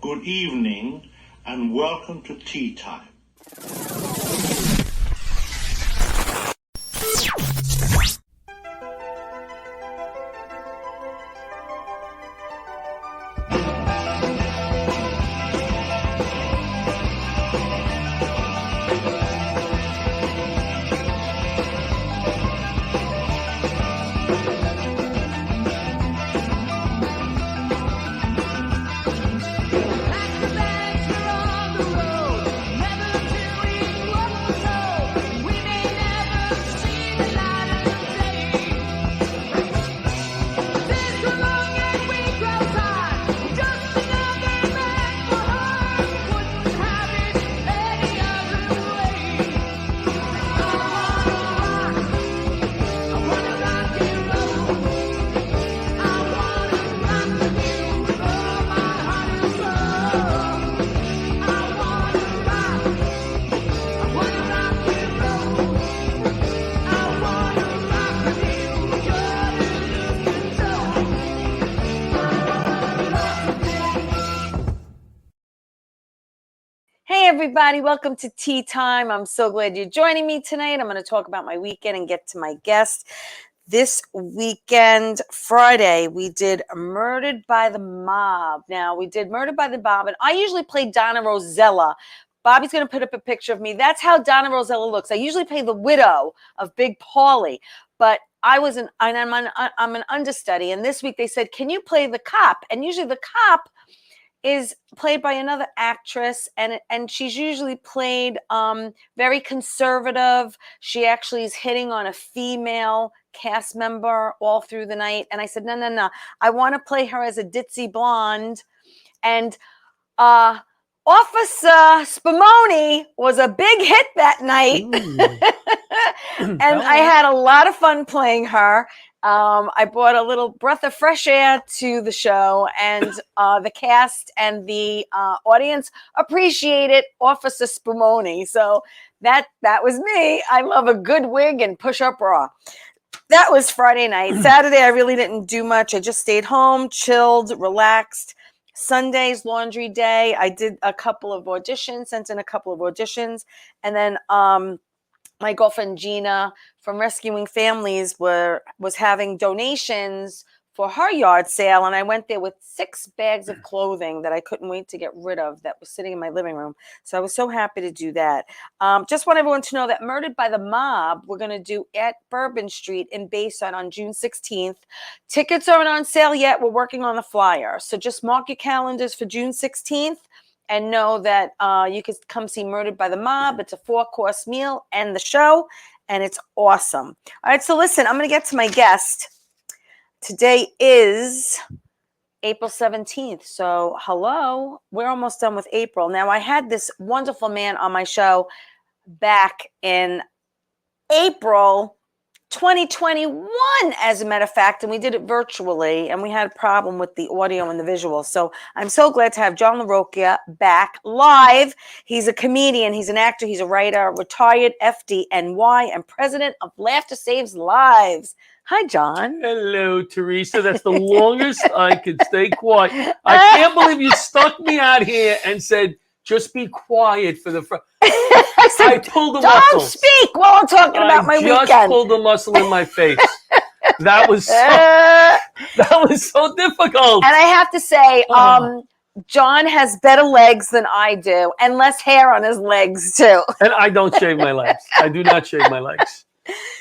good evening, and welcome to Tea Time. Hey everybody, welcome to Tea Time. I'm so glad you're joining me tonight. I'm going to talk about my weekend and get to my guest. This weekend, Friday, we did Murdered by the Mob. Now, we did Murdered by the Mob, and I usually play Donna Rosella. Bobby's going to put up a picture of me. That's how Donna Rosella looks. I usually play the widow of Big Paulie, but I'm an understudy, and this week they said, can you play the cop? And usually the cop is played by another actress, and she's usually played very conservative. She actually is hitting on a female cast member all through the night. And I said, no. I want to play her as a ditzy blonde. And Officer Spumoni was a big hit that night. And I had a lot of fun playing her. I brought a little breath of fresh air to the show, and the cast and the audience appreciated Officer Spumoni. So that was me. I love a good wig and push-up bra. That was Friday night. Saturday, I really didn't do much. I just stayed home, chilled, relaxed. Sunday's laundry day. I did a couple of auditions, sent in a couple of auditions, and then my girlfriend Gina from Rescuing Families was having donations for her yard sale, and I went there with 6 bags of clothing that I couldn't wait to get rid of that was sitting in my living room. So I was so happy to do that. Just want everyone to know that Murdered by the Mob, we're going to do at Bourbon Street in Bayside on June 16th. Tickets aren't on sale yet. We're working on the flyer. So just mark your calendars for June 16th. And know that you can come see Murdered by the Mob. It's a 4-course meal and the show, and it's awesome. All right, so listen, I'm going to get to my guest. Today is April 17th. So hello, we're almost done with April. Now, I had this wonderful man on my show back in April 2021, as a matter of fact, and we did it virtually, and we had a problem with the audio and the visual. So I'm so glad to have John LaRocchia back live. He's a comedian, he's an actor, he's a writer, retired FDNY, and president of Laughter Saves Lives. Hi, John. Hello, Theresa. That's the longest I could stay quiet. I can't believe you stuck me out here and said, just be quiet for the front. I pulled the muscle. Don't speak while I'm talking about my weekend. I just pulled the muscle in my face. That was so difficult. And I have to say, John has better legs than I do, and less hair on his legs too. And I don't shave my legs. I do not shave my legs.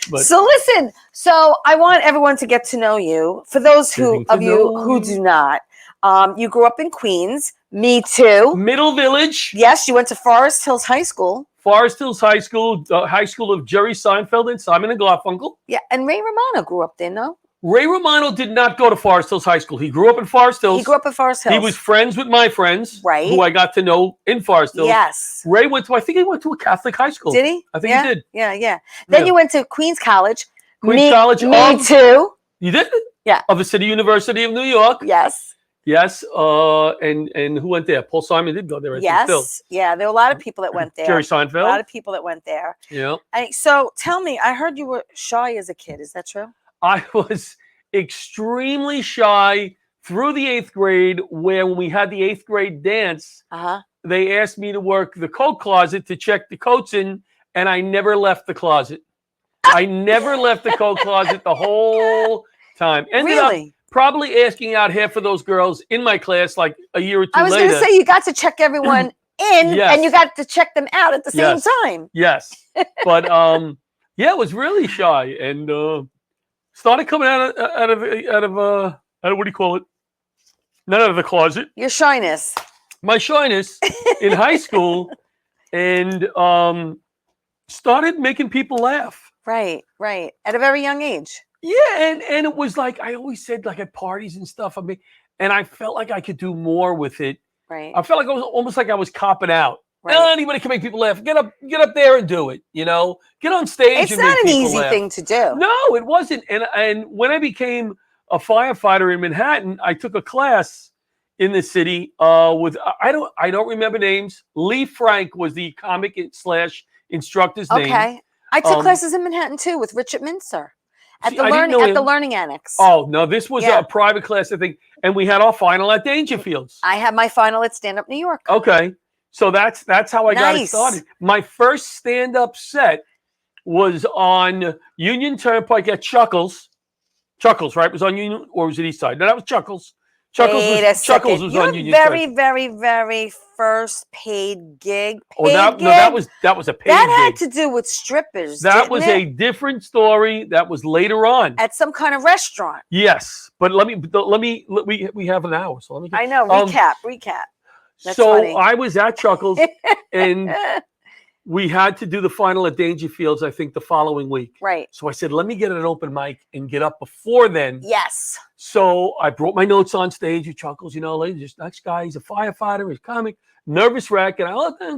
But so listen, so I want everyone to get to know you. For those of you who do not, you grew up in Queens. Me too. Middle Village. Yes, you went to Forest Hills High School. Forest Hills High School, high school of Jerry Seinfeld and Simon and Garfunkel. Yeah, and Ray Romano grew up there, no? Ray Romano did not go to Forest Hills High School. He grew up in Forest Hills. He grew up in Forest Hills. He was friends with my friends, right? Who I got to know in Forest Hills. Yes. Ray I think he went to a Catholic high school. Did he? I think he did. Yeah. Then you went to Queens College. Queens College. Me too. You did? Yeah. Of the City University of New York. Yes. Yes. And who went there? Paul Simon did go there. I think, still. Yeah. There were a lot of people that went there. Jerry Seinfeld. A lot of people that went there. Yeah. So tell me, I heard you were shy as a kid. Is that true? I was extremely shy through the 8th grade, where when we had the 8th grade dance, they asked me to work the coat closet to check the coats in, and I never left the closet. I never left the coat closet the whole time. Ended up probably asking out half of those girls in my class like a year or two later. I was going to say, you got to check everyone in, and you got to check them out at the same time. Yes. But yeah, it was really shy, and started coming out of what do you call it? Not out of the closet. Your shyness. My shyness in high school, and started making people laugh. Right. At a very young age. Yeah, and it was like I always said, like at parties and stuff. I mean, and I felt like I could do more with it. Right. I felt like I was almost like I was copping out. Right. Anybody can make people laugh. Get up there and do it. You know, get on stage. It's not an easy thing to do. No, it wasn't. And when I became a firefighter in Manhattan, I took a class in the city with I don't remember names. Lee Frank was the comic / instructor's name. Okay. I took classes in Manhattan too with Richard Minster at the Learning Annex. Oh no, this was a private class, I think, and we had our final at Dangerfields. I had my final at Stand Up New York. Okay, so that's how I got it started. My first stand-up set was on Union Turnpike at Chuckles. Chuckles, right? It was on Union, or was it East Side? No, that was Chuckles. Chuckles was on Union Side. Very first paid gig. That was a paid gig. That had to do with strippers. That was a different story. That was later on at some kind of restaurant. Yes, but we have an hour, so let me. I know. Recap. That's funny. I was at Chuckles, and we had to do the final at Dangerfields, I think, the following week. Right. So I said, let me get an open mic and get up before then. Yes. So I brought my notes on stage at Chuckles. You know, this next guy, he's a firefighter, he's a comic, nervous wreck. And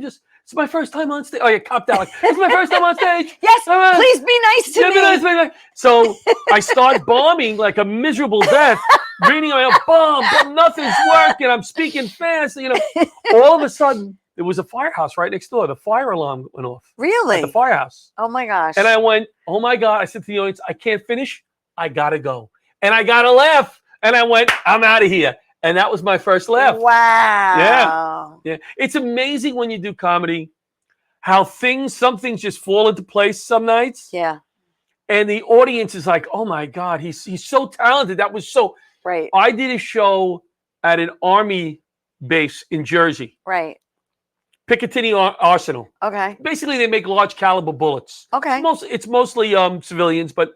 it's my first time on stage. Oh, yeah, copped out. It's my first time on stage. Yes, please be nice to me. Be nice. So I start bombing like a miserable death, reading my bomb, nothing's working. I'm speaking fast. You know, all of a sudden, there was a firehouse right next door. The fire alarm went off. Really? At the firehouse. Oh, my gosh. And I went, oh, my God. I said to the audience, I can't finish. I got to go. And I got to laugh. And I went, I'm out of here. And that was my first laugh. Wow. Yeah. It's amazing when you do comedy how some things just fall into place some nights. Yeah. And the audience is like, oh, my God, he's so talented. That was so. Right. I did a show at an Army base in Jersey. Right. Picatinny Arsenal. Okay. Basically, they make large caliber bullets. Okay. It's mostly civilians, but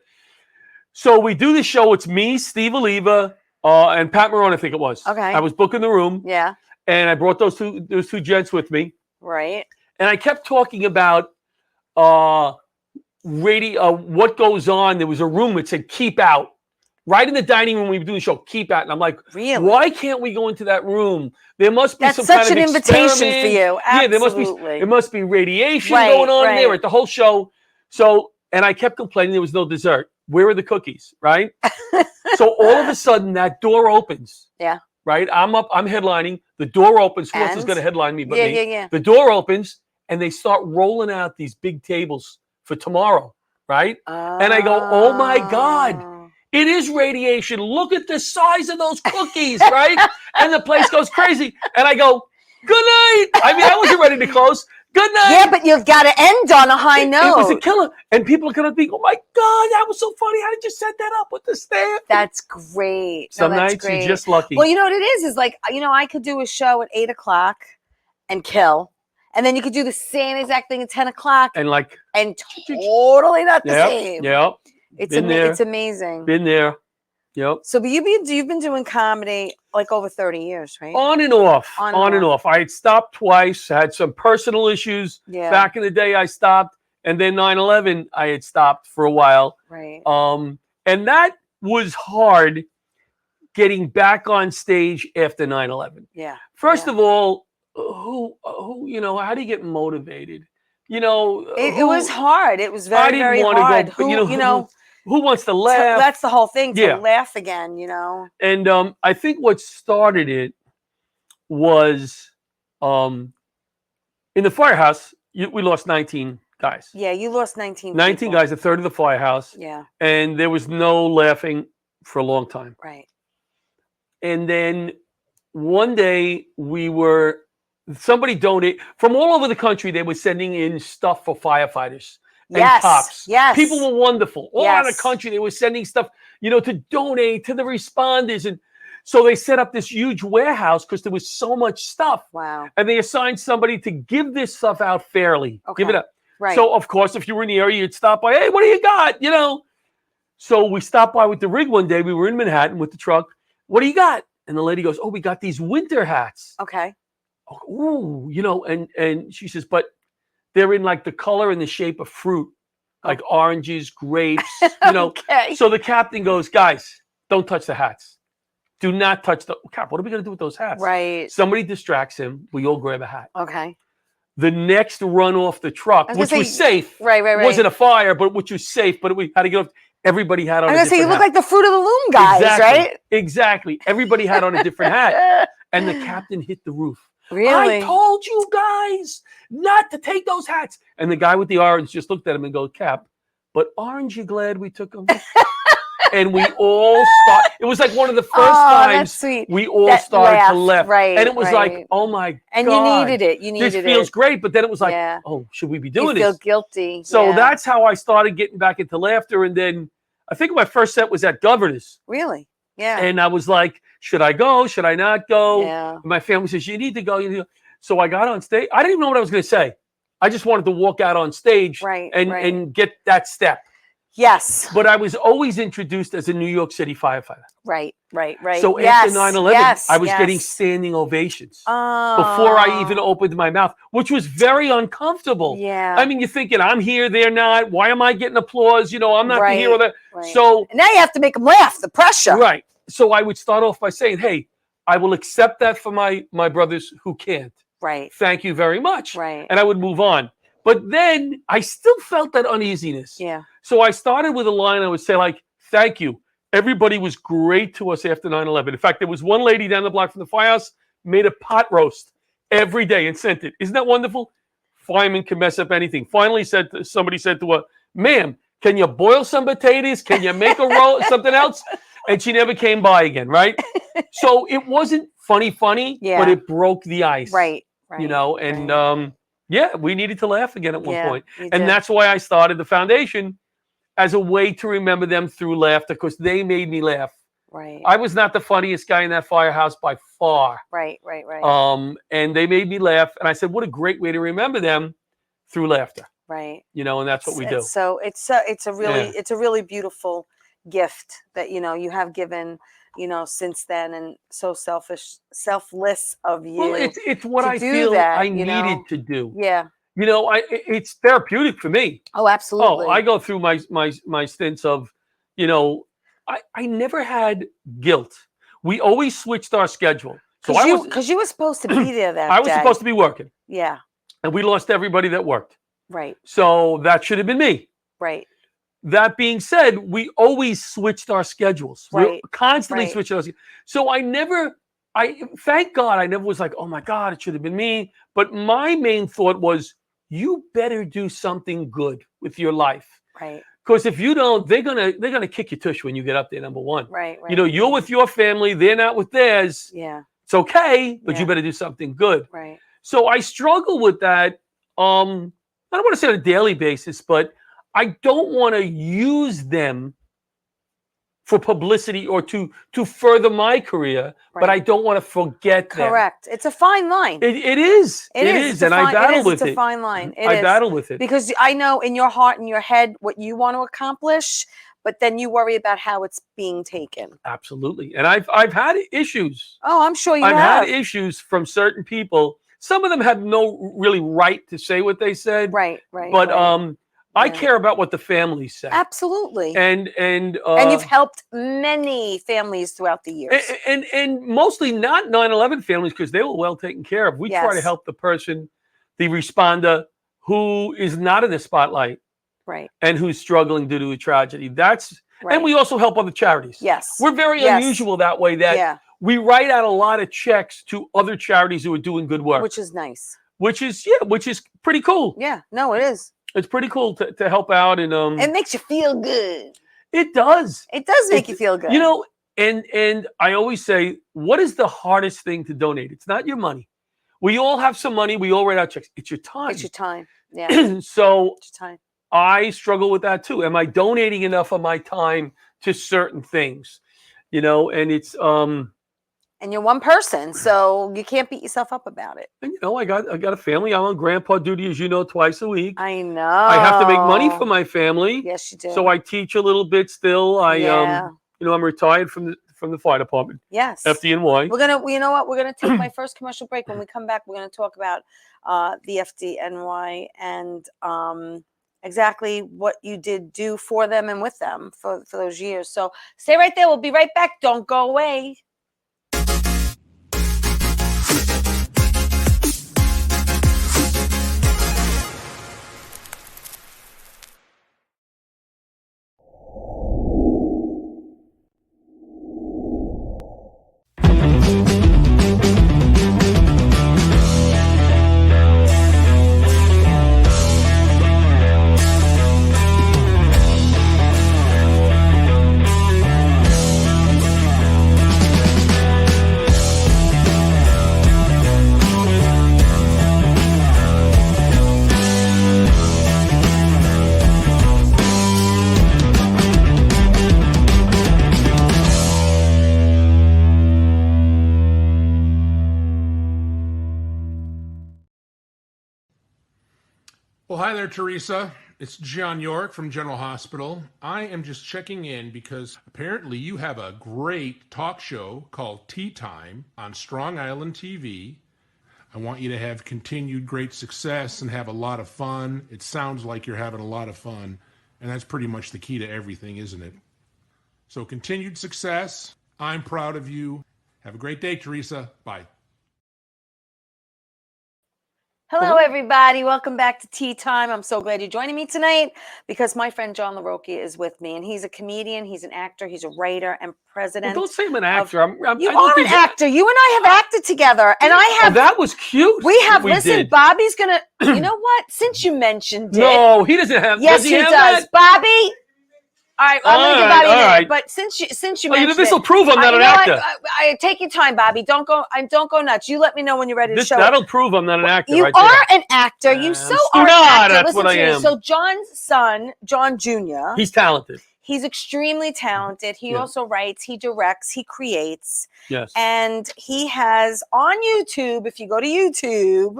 so we do the show. It's me, Steve Oliva, and Pat Marone, I think it was. Okay. I was booking the room. Yeah. And I brought those two gents with me. Right. And I kept talking about radio, what goes on. There was a room that said "Keep Out." Right in the dining room, we were doing the show, Keep Out. And I'm like, really? Why can't we go into that room? There must be That's some such kind of an invitation for you. Absolutely. Yeah, there must be radiation going on there at the whole show. So, and I kept complaining there was no dessert. Where are the cookies, right? So all of a sudden, that door opens. Yeah. Right? I'm headlining. The door opens. Who else is going to headline me but me? Yeah. The door opens, and they start rolling out these big tables for tomorrow, right? And I go, oh, my God. It is radiation. Look at the size of those cookies, right? And the place goes crazy. And I go, good night. I mean, I wasn't ready to close. Good night. Yeah, but you've got to end on a high note. It was a killer. And people are going to think, oh, my God, that was so funny. How did you set that up with the staff? That's great. Some nights you're just lucky. Well, you know what it is like, I could do a show at 8 o'clock and kill. And then you could do the same exact thing at 10 o'clock. And totally not the same. Yeah. It's amazing. Been there. Yep. So you've been doing comedy like over 30 years, right? On and off. On and off. I had stopped twice. I had some personal issues. Yeah. Back in the day, I stopped. And then 9/11, I had stopped for a while. Right. And that was hard getting back on stage after 9/11. Yeah. First of all, who how do you get motivated? It was hard. It was very, very hard. Who wants to laugh? That's the whole thing, to laugh again, And I think what started it was in the firehouse, we lost 19 guys. Yeah, you lost 19 19 guys, a third of the firehouse. Yeah. And there was no laughing for a long time. Right. And then one day somebody donated from all over the country. They were sending in stuff for firefighters and cops. Yes. People were wonderful. All around the country, they were sending stuff, to donate to the responders. And so they set up this huge warehouse because there was so much stuff. Wow. And they assigned somebody to give this stuff out fairly. Okay. Give it up. Right. So, of course, if you were in the area, you'd stop by. Hey, what do you got? So we stopped by with the rig one day. We were in Manhattan with the truck. What do you got? And the lady goes, oh, we got these winter hats. Okay. Ooh, and she says, but they're in like the color and the shape of fruit, like oranges, grapes, Okay. So the captain goes, guys, don't touch the hats. Do not touch Cap. What are we going to do with those hats? Right. Somebody distracts him. We all grab a hat. Okay. The next run off the truck, which was safe. Right. Wasn't a fire, but which was safe, but we had to get off. Everybody had on a different hat. You look like the Fruit of the Loom guys, right? Exactly. Everybody had on a different hat. And the captain hit the roof. Really? I told you guys not to take those hats. And the guy with the orange just looked at him and goes, Cap, but aren't you glad we took them? And we all started. It was like one of the first times we all started to laugh. Right. And it was like, oh my God. And you needed it. This feels great. But then it was like, oh, should we be doing this? You feel guilty. So that's how I started getting back into laughter. And then I think my first set was at Governor's. Really? Yeah. And I was like, should I go? Should I not go? Yeah. My family says, you need to go. So I got on stage. I didn't even know what I was going to say. I just wanted to walk out on stage and get that step. Yes. But I was always introduced as a New York City firefighter. Right. So after 9/11, I was getting standing ovations before I even opened my mouth, which was very uncomfortable. Yeah. I mean, you're thinking, I'm here, they're not. Why am I getting applause? I'm not the hero. Right. So and now you have to make them laugh, the pressure. Right. So I would start off by saying, hey, I will accept that for my brothers who can't. Right. Thank you very much. Right. And I would move on. But then I still felt that uneasiness. Yeah. So I started with a line I would say, like, thank you. Everybody was great to us after 9/11. In fact, there was one lady down the block from the firehouse made a pot roast every day and sent it. Isn't that wonderful? Firemen can mess up anything. Finally, somebody said to her, ma'am, can you boil some potatoes? Can you make a roll, something else? And she never came by again, right? So it wasn't funny, but it broke the ice. Right. And we needed to laugh again at one point. And that's why I started the foundation as a way to remember them through laughter, because they made me laugh. Right. I was not the funniest guy in that firehouse by far. Right. And they made me laugh. And I said, what a great way to remember them through laughter. Right. And that's what we do. So it's a really beautiful gift that, you have given, since then, and so selfless of you. Well, it's what I feel I needed to do. Yeah. It's therapeutic for me. Oh, absolutely. Oh, I go through my stints of, I never had guilt. We always switched our schedule. So because you were supposed to be there that day. I was supposed to be working. Yeah. And we lost everybody that worked. Right. So that should have been me. Right. That being said, we always switched our schedules. Right. We constantly switched our schedules. So thank God, I never was like, oh my God, it should have been me. But my main thought was, you better do something good with your life. Right. Because if you don't, they're gonna kick your tush when you get up there, number one. Right. You're with your family, they're not with theirs. Yeah. It's okay, but you better do something good. Right. So I struggle with that. I don't want to say on a daily basis, but I don't want to use them for publicity or to further my career, but I don't want to forget them. Correct. It's a fine line. It is. And I battle with it. It's a fine line. I battle with it. Because I know in your heart and your head what you want to accomplish, but then you worry about how it's being taken. Absolutely. And I've had issues. Oh, I'm sure I've had issues from certain people. Some of them had no really right to say what they said. Right. But I care about what the families say. Absolutely. And you've helped many families throughout the years. And mostly not 9/11 families, because they were well taken care of. We try to help the person, the responder, who is not in the spotlight. Right. And who's struggling due to a tragedy. And we also help other charities. Yes. We're very unusual that way, that we write out a lot of checks to other charities who are doing good work. Which is nice. Which is pretty cool. Yeah. No, it is. It's pretty cool to help out. And it makes you feel good. It does. It does make you feel good. And I always say, what is the hardest thing to donate? It's not your money. We all have some money. We all write out checks. It's your time. It's your time. Yeah. So it's your time. I struggle with that too. Am I donating enough of my time to certain things? You know, and it's and you're one person, so you can't beat yourself up about it. And you know, I got a family. I'm on grandpa duty, as you know, twice a week. I know. I have to make money for my family. Yes, you do. So I teach a little bit still. I'm retired from the fire department. Yes. FDNY. We're gonna, you know what? We're gonna take my first commercial break. When we come back, we're gonna talk about the FDNY and exactly what you did do for them and with them for those years. So stay right there. We'll be right back. Don't go away. Well, hi there, Theresa. It's John York from General Hospital. I am just checking in because apparently you have a great talk show called Tea Time on Strong Island TV. I want you to have continued great success and have a lot of fun. It sounds like you're having a lot of fun, and that's pretty much the key to everything, isn't it? So continued success. I'm proud of you. Have a great day, Theresa. Bye. Hello, everybody. Welcome back to Tea Time. I'm so glad you're joining me tonight because my friend John LaRocchia is with me, and he's a comedian, he's an actor, he's a writer and president. Well, don't say I'm an actor. You are an actor. You and I have acted together, and I have. Oh, that was cute. Listen, Bobby's gonna. You know what? Since you mentioned it, no, he doesn't have. Yes, he does. That? Bobby. All right, I'm going to give Bobby a minute. Right. But since you mentioned this will prove I'm not an actor. I take your time, Bobby. Don't go nuts. You let me know when you're ready to show. That'll prove I'm not an actor. You are an actor. You are an actor. That's what I am. So John's son, John Jr. He's talented. He's extremely talented. He also writes, he directs, he creates. Yes. And he has on YouTube, if you go to YouTube.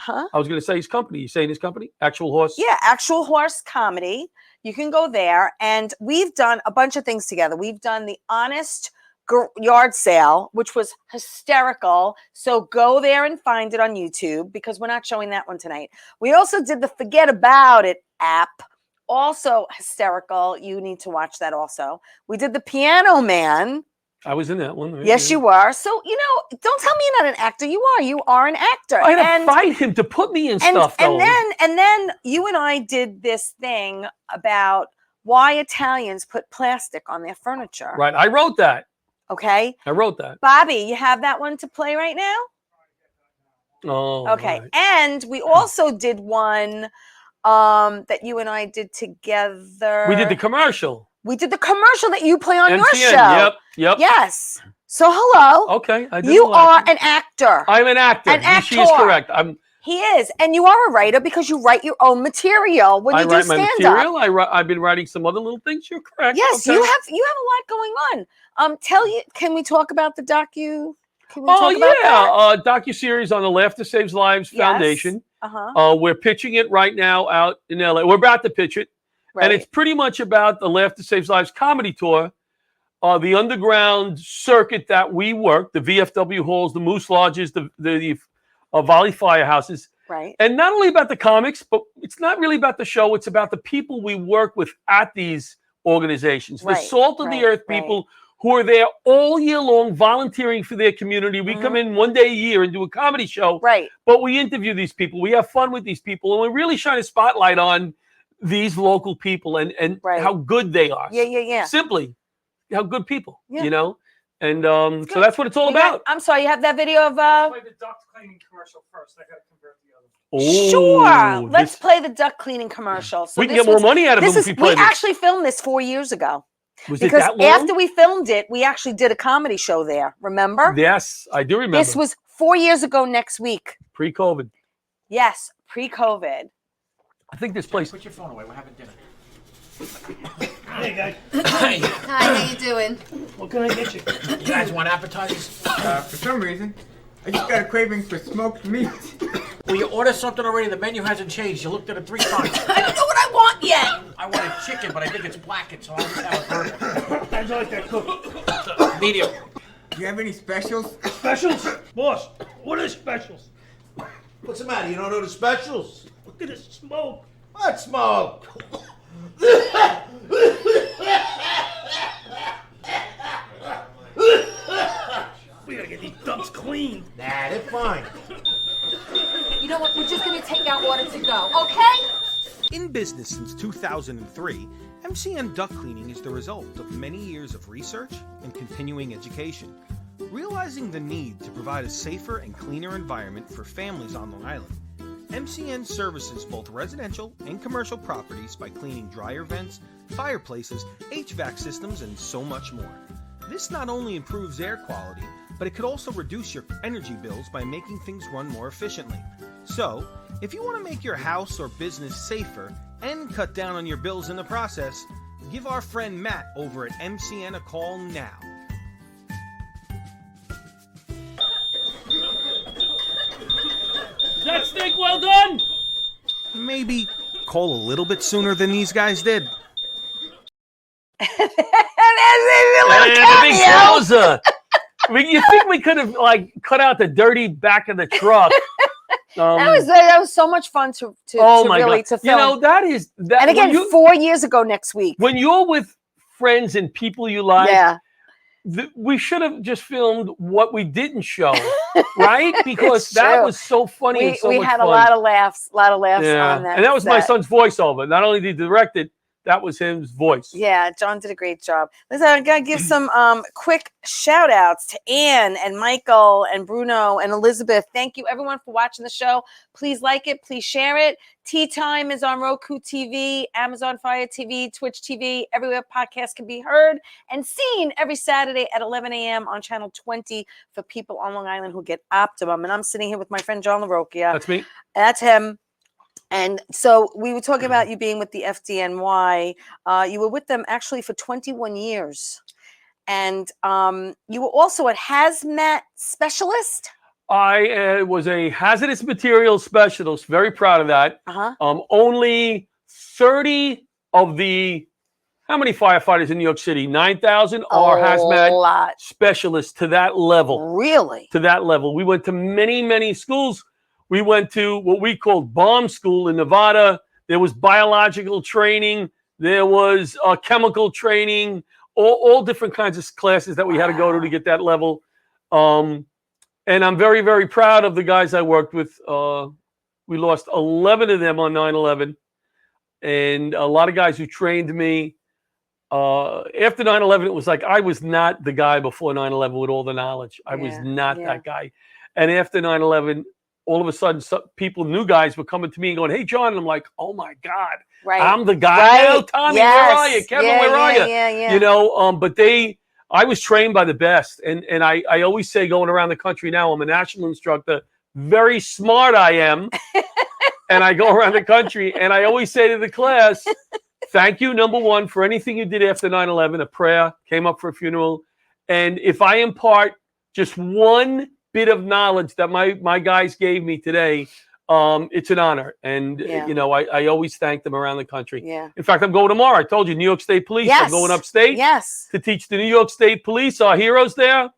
I was going to say his company. You saying his company? Actual Horse? Yeah, Actual Horse Comedy. You can go there, and we've done a bunch of things together. We've done the Honest Yard Sale, which was hysterical. So go there and find it on YouTube because we're not showing that one tonight. We also did the Forget About It app, also hysterical. You need to watch that also. We did the Piano Man. I was in that one. Right? Yes, you were. So, don't tell me you're not an actor. You are. You are an actor. I had to fight him to put me in stuff, though. And then you and I did this thing about why Italians put plastic on their furniture. Right. I wrote that. Okay. I wrote that. Bobby, you have that one to play right now? Oh. Okay. Right. And we also did one that you and I did together. We did the commercial. We did the commercial that you play on MCN, your show. Yep. Yes. So hello. Okay. You are an actor. I'm an actor. An actor. She is correct. He is. And you are a writer because you write your own material when you do stand-up. I write my material. I've been writing some other little things. You're correct. Yes, okay. you have a lot going on. Can we talk about the docu? Docu-series on the Laughter Saves Lives Foundation. We're pitching it right now out in LA. We're about to pitch it. Right. And it's pretty much about the Laughter Saves Lives comedy tour, the underground circuit that we work, the VFW halls, the Moose Lodges, the Volley Firehouses. Right. And not only about the comics, but it's not really about the show. It's about the people we work with at these organizations, the salt of the earth people who are there all year long volunteering for their community. We come in one day a year and do a comedy show. Right. But we interview these people. We have fun with these people. And we really shine a spotlight on these local people and how good they are. Yeah. Simply how good people, And so that's what it's all about. I'm sorry, you have that video of play the duct cleaning commercial first. I gotta convert the other. Sure. Let's play the duct cleaning commercial. So we can get more money out of them if we play this. We actually filmed this 4 years ago. Was because it that long? after we filmed it, we actually did a comedy show there. Remember? Yes, I do remember. This was 4 years ago next week. Pre-COVID. Yes, pre-COVID. I think this place. Put your phone away. We're having dinner. Hey, guys. Hi. Hi, how you doing? What can I get you? You guys want appetizers? For some reason, I just got a craving for smoked meat. Will you order something already? The menu hasn't changed. You looked at it 3 times. I don't know what I want yet. I wanted chicken, but I think it's blackened, so I'll just have a burger. How'd you like that cook? Medium. Do you have any specials? Specials? Boss, what are specials? What's the matter? You don't know the specials? Look at this smoke. What smoke? We gotta get these dumps clean. Nah, they're fine. You know what? We're just gonna take our order to go, okay? In business since 2003, MCN duct cleaning is the result of many years of research and continuing education. Realizing the need to provide a safer and cleaner environment for families on Long Island, MCN services both residential and commercial properties by cleaning dryer vents, fireplaces, HVAC systems, and so much more. This not only improves air quality, but it could also reduce your energy bills by making things run more efficiently. So, if you want to make your house or business safer and cut down on your bills in the process, give our friend Matt over at MCN a call now. Is that steak well done? Maybe call a little bit sooner than these guys did. And there's a little And a big cameo. wowza. You think we could have cut out the dirty back of the truck? That was so much fun to really to film. You know, that is that. And again, 4 years ago next week. When you're with friends and people you like, Yeah. We should have just filmed what we didn't show, right? Because that true. was so funny and so We much had fun. a lot of laughs Yeah. on that. And that was my set. son's voiceover. Not only did he direct it, that was his voice. Yeah, John did a great job. Listen, I'm going to give some quick shout outs to Anne and Michael and Bruno and Elizabeth. Thank you, everyone, for watching the show. Please like it. Please share it. Tea Time is on Roku TV, Amazon Fire TV, Twitch TV, everywhere podcasts can be heard and seen every Saturday at 11 a.m. on Channel 20 for people on Long Island who get Optimum. And I'm sitting here with my friend John LaRocchia. That's me. That's him. And so we were talking about you being with the FDNY. You were with them actually for 21 years. And you were also a hazmat specialist. I was a hazardous materials specialist. Very proud of that. Only 30 of the, how many firefighters in New York City? 9,000 are hazmat specialists to that level. Really? To that level. We went to many, many schools. We went to what we called bomb school in Nevada. There was biological training. There was chemical training, all different kinds of classes that we had to go to get that level. And I'm very, very proud of the guys I worked with. We lost 11 of them on 9/11. And a lot of guys who trained me. After 9/11, it was like I was not the guy before 9/11 with all the knowledge. I was not that guy. And after 9/11, all of a sudden, people, new guys were coming to me and going, "Hey, John," and I'm like, "Oh my God, I'm the guy now, Tommy. Where are you, Kevin? Where are you?" You know, but I was trained by the best, and I always say, going around the country now, I'm a national instructor. Very smart I am, and I go around the country, and I always say to the class, "Thank you, number one, for anything you did after 9/11. A prayer came up for a funeral, and if I impart just one bit of knowledge that my guys gave me today, it's an honor." And you know, I always thank them around the country. In fact, I'm going tomorrow. I told you, New York State Police. I'm going upstate to teach the New York State Police, our heroes there.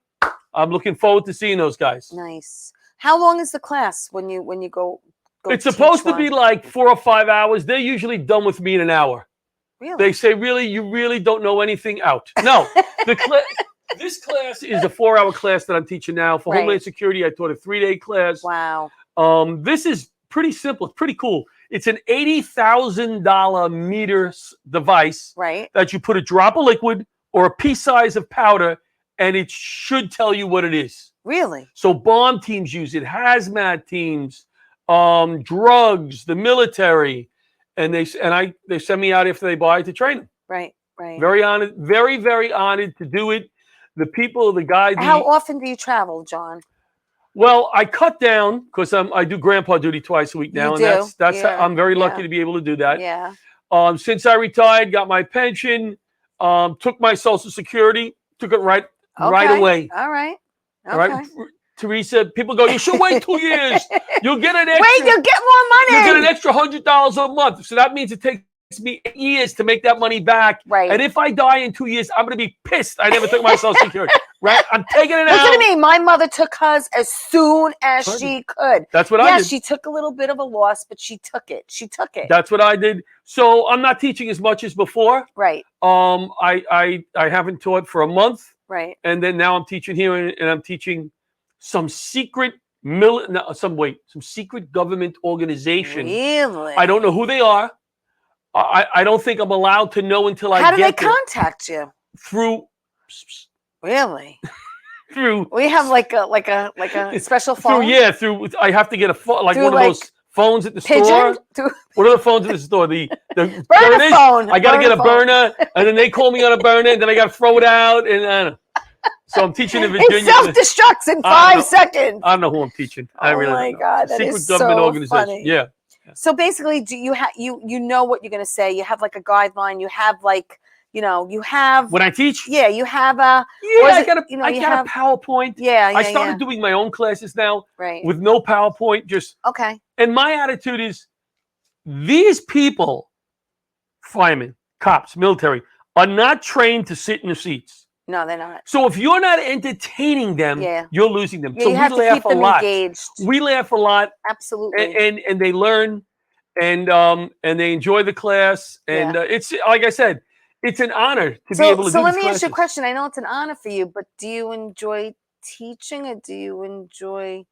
I'm looking forward to seeing those guys. Nice. How long is the class when you go It's supposed to be like 4 or 5 hours. They're usually done with me in an hour. Really? They say, "Really, you really don't know anything?" Out. No, this class is a 4-hour class that I'm teaching now for Homeland Security. I taught a 3-day class. Wow. This is pretty simple. It's pretty cool. It's an $80,000 meter device that you put a drop of liquid or a pea size of powder, and it should tell you what it is. Really? So bomb teams use it, hazmat teams, drugs, the military, and they send me out after they buy it to train them. Right. Right. Very honored, very, very honored to do it. The people, the guy. How often do you travel, John? Well, I cut down because I do grandpa duty twice a week now, You and do? that's Yeah, I'm very lucky yeah. to be able to do that. Yeah. Since I retired, got my pension, took my Social Security, took it right away. All right. Okay. All right, Theresa. People go, you should wait 2 years. You'll get an extra. Wait, you'll get more money. You'll get an extra $100 a month. So that means it takes me 8 years to make that money back. Right. And if I die in 2 years, I'm going to be pissed. I never took my Social Security. Right? I'm taking it out. Listen to me. My mother took hers as soon as she could. That's what I did. Yes, she took a little bit of a loss, but she took it. She took it. That's what I did. So I'm not teaching as much as before. Right. I haven't taught for a month. Right. And then now I'm teaching here, and I'm teaching some secret some secret government organization. Really? I don't know who they are. I don't think I'm allowed to know until I How do get they there. contact you? Through Really? through We have like a special phone. through I have to get a phone, like Through, one of those phones at the store. What are the phones at the store? The burner burners? phone. I got to get a phone. burner, and then they call me on a burner, and then I got to throw it out, and so I'm teaching in Virginia. It self-destructs in 5 seconds. I don't know who I'm teaching. I really my don't know. God, that Secret is government so organization. funny. Yeah. So basically, do you you know what you're going to say? You have like a guideline. You have like you have When I teach, yeah, you have a I got a PowerPoint. Yeah, I started doing my own classes now, right, with no PowerPoint. Just okay. And my attitude is, these people, firemen, cops, military, are not trained to sit in the seats. No, they're not. So if you're not entertaining them, you're losing them. Yeah, so you have we to laugh keep them a lot. engaged. We laugh a lot. Absolutely. And they learn, and they enjoy the class. And it's like I said, it's an honor to be able to do So let these me ask you a classes. question. I know it's an honor for you, but do you enjoy teaching, or do you enjoy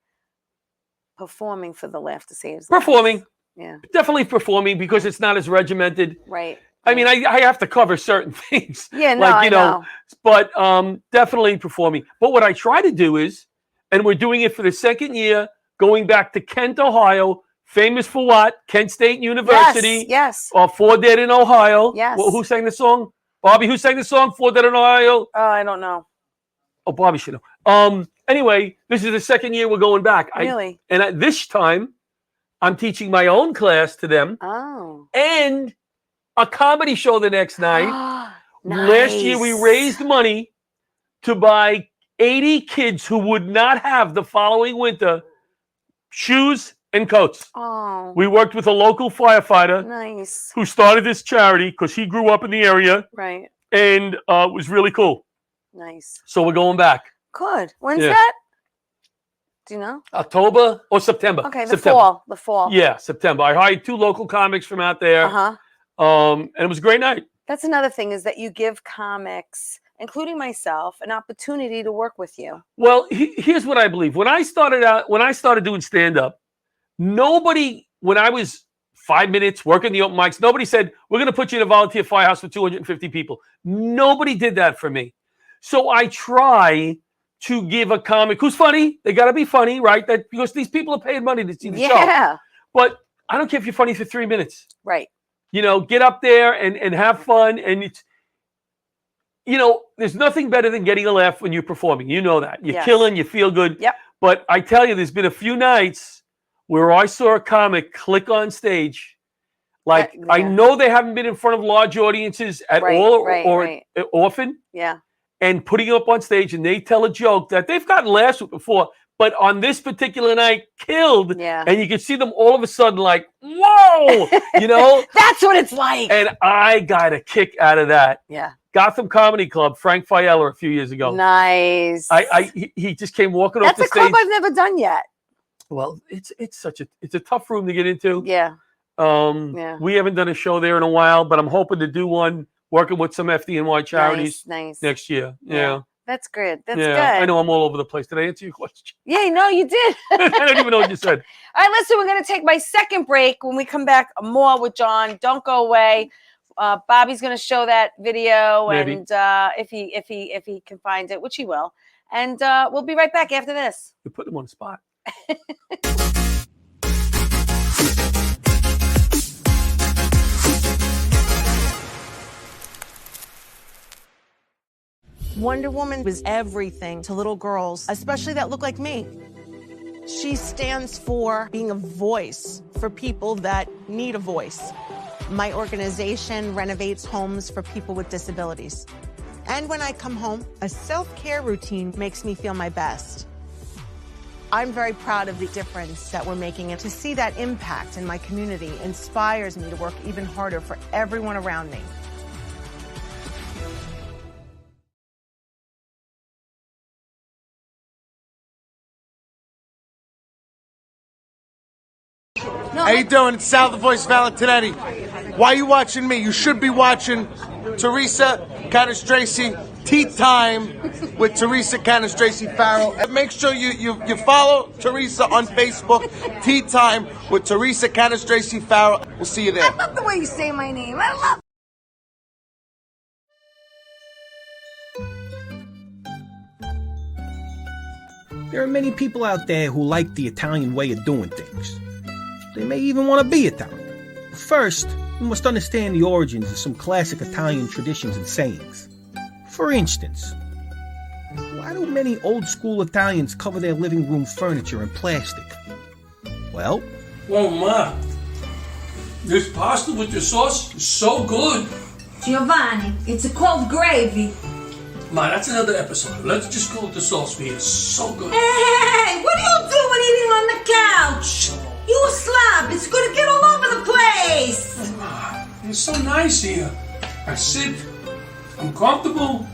performing for the Laughter Saves Lives? Performing. Yeah. Definitely performing, because it's not as regimented. Right. I mean, I have to cover certain things. Yeah, no, like, I know. But definitely performing. But what I try to do is, and we're doing it for the second year, going back to Kent, Ohio, famous for what? Kent State University. Yes. Four Dead in Ohio. Yes. Well, who sang the song? Bobby, who sang the song? Four Dead in Ohio. I don't know. Oh, Bobby should know. Anyway, this is the second year we're going back. Really? And this time, I'm teaching my own class to them. Oh. And a comedy show the next night. Last year, we raised money to buy 80 kids who would not have the following winter shoes and coats. Oh. We worked with a local firefighter. Nice. Who started this charity because he grew up in the area. Right. And it was really cool. Nice. So we're going back. Good. When's that? Do you know? October or September. Okay, the September. fall. The fall. Yeah, September. I hired 2 local comics from out there. And it was a great night. That's another thing, is that you give comics, including myself, an opportunity to work with you. Well, here's what I believe. When I started doing stand-up, nobody, when I was 5 minutes working the open mics, nobody said, we're going to put you in a volunteer firehouse with 250 people. Nobody did that for me. So I try to give a comic who's funny. They got to be funny, right? That because these people are paying money to see the show. But I don't care if you're funny for 3 minutes. Right. Get up there and have fun. And it's, there's nothing better than getting a laugh when you're performing. You know that. You're killing, you feel good. Yep. But I tell you, there's been a few nights where I saw a comic click on stage. Like, I know they haven't been in front of large audiences at all or often. Yeah. And putting up on stage, and they tell a joke that they've gotten laughs with before, but on this particular night, killed. Yeah. And you can see them all of a sudden like, whoa, That's what it's like. And I got a kick out of that. Yeah. Gotham Comedy Club, Frank Fiella a few years ago. Nice. He just came walking off the stage. That's a club I've never done yet. Well, it's a tough room to get into. Yeah. We haven't done a show there in a while, but I'm hoping to do one working with some FDNY charities next year. Yeah. That's good. That's good. I know I'm all over the place. Did I answer your question? Yeah, no, you did. I don't even know what you said. All right, listen, we're going to take my second break. When we come back, more with John. Don't go away. Bobby's going to show that video, Maybe. and if he can find it, which he will. And we'll be right back after this. You put him on the spot. Wonder Woman was everything to little girls, especially that look like me. She stands for being a voice for people that need a voice. My organization renovates homes for people with disabilities. And when I come home, a self-care routine makes me feel my best. I'm very proud of the difference that we're making, and to see that impact in my community inspires me to work even harder for everyone around me. How you doing? It's Sal, the voice of Valentinetti. Why are you watching me? You should be watching Theresa Canastraci, Tea Time with Theresa Canastraci Farrell. And make sure you follow Theresa on Facebook, Tea Time with Theresa Canastraci Farrell. We'll see you there. I love the way you say my name. I love. There are many people out there who like the Italian way of doing things. They may even want to be Italian. First, we must understand the origins of some classic Italian traditions and sayings. For instance, why do many old-school Italians cover their living room furniture in plastic? Well, Ma, this pasta with the sauce is so good. Giovanni, it's called gravy. Ma, that's another episode. Let's just go with the sauce here. It's so good. Hey, what are you doing eating on the couch? You a slob. It's gonna get all over the place. It's so nice here. I sit. I'm comfortable.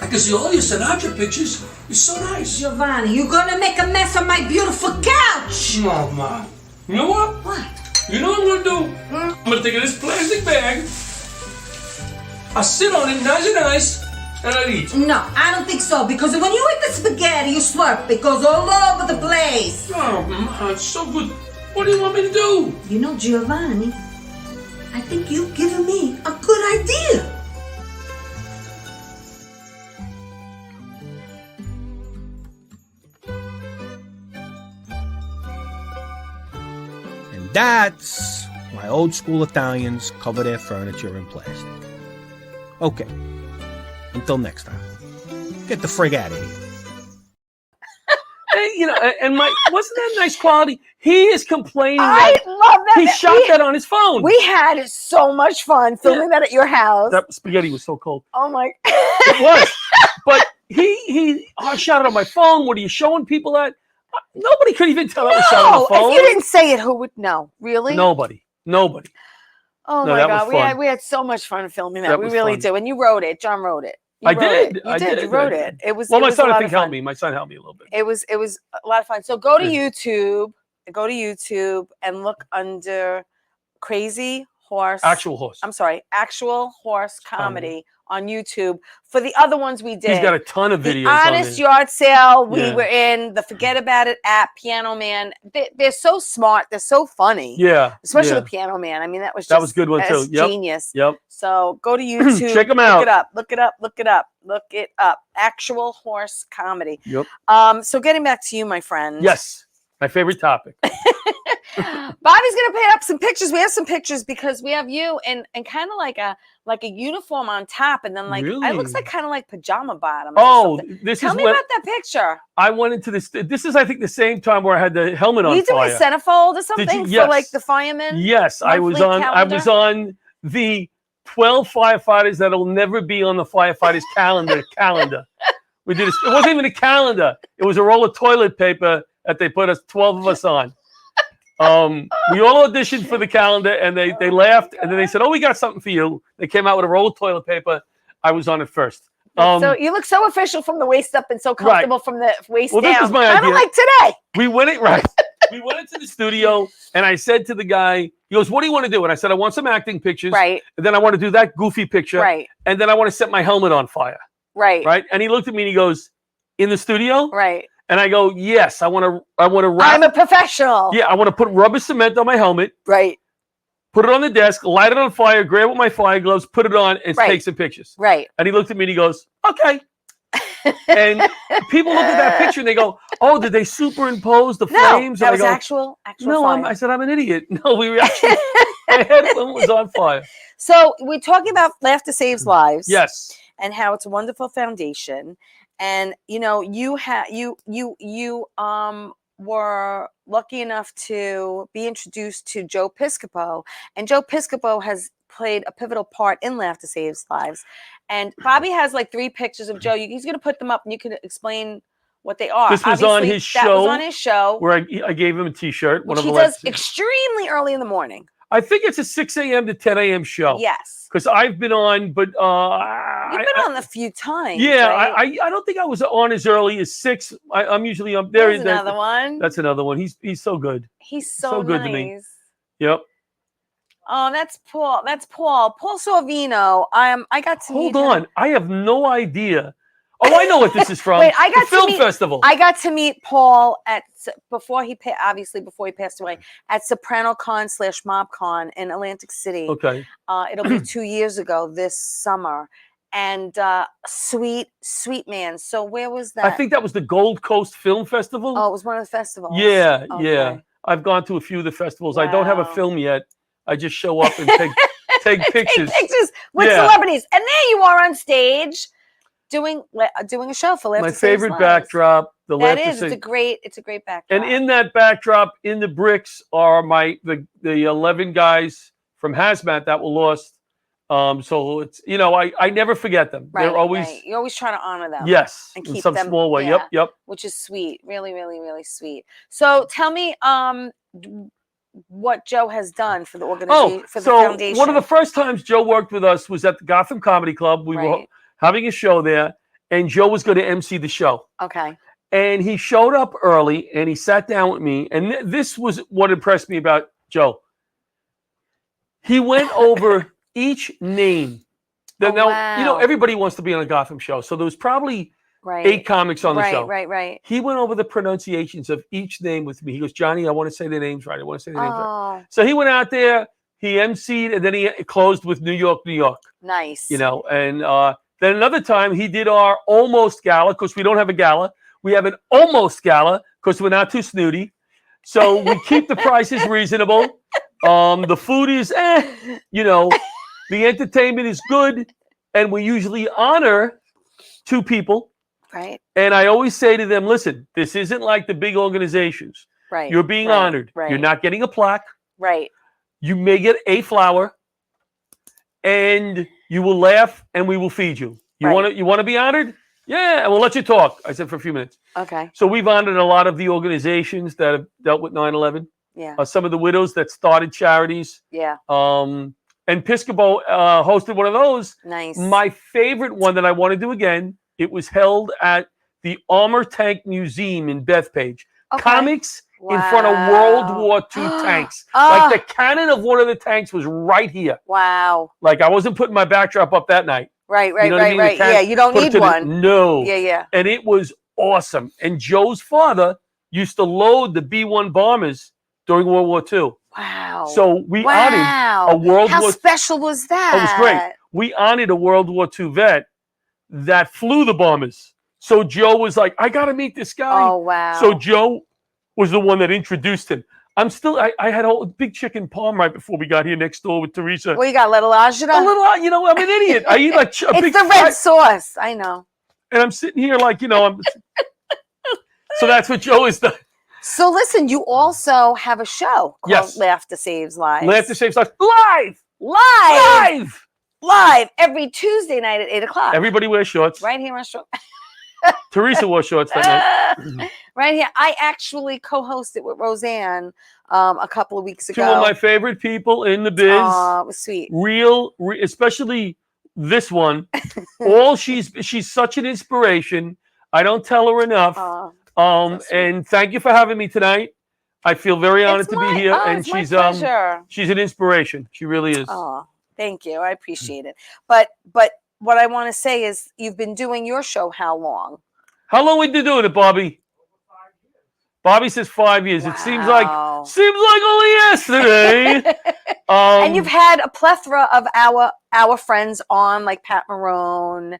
I can see all your Sinatra pictures. It's so nice. Giovanni, you're gonna make a mess of my beautiful couch. No, Ma. You know what? What? You know what I'm gonna do? I'm gonna take this plastic bag. I'll sit on it nice, and I'll eat. No, I don't think so, because when you eat the spaghetti, you slurp. It goes all over the place. Oh, Ma, it's so good. What do you want me to do? You know, Giovanni, I think you've given me a good idea. and that's why old-school Italians cover their furniture in plastic. Okay, until next time, get the frig out of here. And wasn't that nice quality? He is complaining. I love that. He shot that on his phone. We had so much fun filming that at your house. That spaghetti was so cold. Oh my! It was. But I shot it on my phone. What are you showing people that? Nobody could even tell that was shot on the phone. If you didn't say it, who would know? Really? Nobody. Oh my God, we had so much fun filming that. We really did. And you wrote it. John wrote it. I did. You wrote it. It was. Well, my son, I think, helped helped me. My son helped me a little bit. It was a lot of fun. So go to YouTube. Go to YouTube and look under Crazy Horse. Actual Horse. I'm sorry, Actual Horse Comedy on YouTube. For the other ones we did. He's got a ton of videos. The Honest Yard Sale we were in. The Forget About It app. Piano Man. They're so smart. They're so funny. Yeah. Especially the Piano Man. I mean, that was a good one too. Yep. Genius. Yep. So go to YouTube. Check them out. Look it up. Actual Horse Comedy. Yep. So getting back to you, my friend. Yes. My favorite topic. Bobby's gonna put up some pictures. We have some pictures because we have you and kind of like a uniform on top, and then it looks like kind of like pajama bottoms. Oh, Tell me about that picture. I went into this. This is, I think, the same time where I had the helmet on fire. You doing a centerfold or something for like the firemen? Yes, I was on. I was on the 12 firefighters that'll never be on the firefighters calendar. We did. It wasn't even a calendar. It was a roll of toilet paper that they put 12 of us on. We all auditioned for the calendar, and they laughed, and then they said, "Oh, we got something for you." They came out with a roll of toilet paper. I was on it first. So you look so official from the waist up and so comfortable from the waist down. This was my idea. Kind of like today. We went into the studio, and I said to the guy, he goes, "What do you want to do?" And I said, "I want some acting pictures. Right. And then I want to do that goofy picture. Right. And then I want to set my helmet on fire. Right. Right." And he looked at me and he goes, "In the studio?" Right. And I go, "Yes, I want to wrap." I'm a professional. Yeah, I want to put rubber cement on my helmet. Right. Put it on the desk, light it on fire, grab it with my fire gloves, put it on, and take some pictures. Right. And he looked at me and he goes, "Okay." And people look at that picture and they go, "Oh, did they superimpose the flames?" No, that and was I go, actual No, fire. I said, "I'm an idiot." No, we were actually, my head was on fire. So we're talking about Laughter Saves Lives. Yes. and how it's a wonderful foundation. And you were lucky enough to be introduced to Joe Piscopo, and Joe Piscopo has played a pivotal part in Laughter Saves Lives. And Bobby has like 3 pictures of Joe. He's going to put them up, and you can explain what they are. This was on his show. That was on his show, where I gave him a T-shirt. Which he does extremely early in the morning. I think it's a 6 a.m. to 10 a.m. show. Yes. Because I've been on, but you've been on a few times. Yeah, right? I don't think I was on as early as 6. I'm usually up there. There's another one. That's another one. He's so good. He's so good nice. To me. Yep. Oh, that's Paul. That's Paul. Paul Sorvino. I got to Hold on. I have no idea. Oh, I know what this is from. Wait, I got the film festival. I got to meet Paul before he passed away at Soprano Con / Mob Con in Atlantic City. Okay. It'll be 2 years ago this summer. And sweet man. So where was that? I think that was the Gold Coast Film Festival. Oh, it was one of the festivals. Yeah, okay. yeah. I've gone to a few of the festivals. Wow. I don't have a film yet. I just show up and take pictures. Take pictures with celebrities. And there you are on stage doing a show for Laughter My Saves favorite Lives. backdrop. It's a great backdrop. And in that backdrop, in the bricks, are the 11 guys from Hazmat that were lost. So it's I never forget them. Right, They're always You're always trying to honor them. Yes, and in keep some them, small way. Yeah, Yep. Which is sweet, really, really, really sweet. So tell me, what Joe has done for the organization, for the foundation. One of the first times Joe worked with us was at the Gotham Comedy Club. We were having a show there, and Joe was going to MC the show. Okay. And he showed up early, and he sat down with me. And this was what impressed me about Joe. He went over each name. Now, everybody wants to be on a Gotham show. So there was probably 8 comics on the show. Right. He went over the pronunciations of each name with me. He goes, Johnny, I want to say the names right. I want to say the names right. So he went out there, he emceed, and then he closed with New York, New York. Nice. And then another time he did our almost gala, because we don't have a gala. We have an almost gala because we're not too snooty. So we keep the prices reasonable. The food is, the entertainment is good. And we usually honor 2 people. Right. And I always say to them, listen, this isn't like the big organizations. Right. You're being honored. Right. You're not getting a plaque. Right. You may get a flower. And you will laugh and we will feed you. You want to be honored? Yeah, and we'll let you talk. I said for a few minutes. Okay. So we've honored a lot of the organizations that have dealt with 9/11. Yeah. Some of the widows that started charities. Yeah. And Piscopo hosted one of those. Nice. My favorite one that I want to do again, it was held at the Armor Tank Museum in Bethpage. Okay. Comics in front of World War II tanks. Like the cannon of one of the tanks was right here. Wow. Like I wasn't putting my backdrop up that night. Right. You know what I mean? Yeah, you don't need one. No. Yeah. And it was awesome. And Joe's father used to load the B-1 bombers during World War II. Wow. So we honored a World War. How special was that? It was great. We honored a World War II vet that flew the bombers. So Joe was like, I got to meet this guy. Oh, wow. So Joe was the one that introduced him. I had a big chicken palm right before we got here next door with Theresa. Well, you got little agita? I'm an idiot. I eat like a big It's the red sauce. I know. And I'm sitting here like, so that's what Joe is done. So listen, you also have a show called Laughter Saves Lives. Laughter Saves Lives. Live every Tuesday night at 8:00. Everybody wears shorts. Right here on show. Teresa wore shorts that night. Right here. I actually co-hosted with Roseanne a couple of weeks ago. 2 of my favorite people in the biz. Oh, it was sweet. Real, especially this one. She's such an inspiration. I don't tell her enough. And thank you for having me tonight. I feel very honored to be here. And she's an inspiration. She really is. Oh, thank you. I appreciate it. But what I want to say is you've been doing your show how long? How long we been doing it, Bobby? Bobby says 5 years. Wow. It seems like only yesterday. And you've had a plethora of our friends on, like Pat Marone,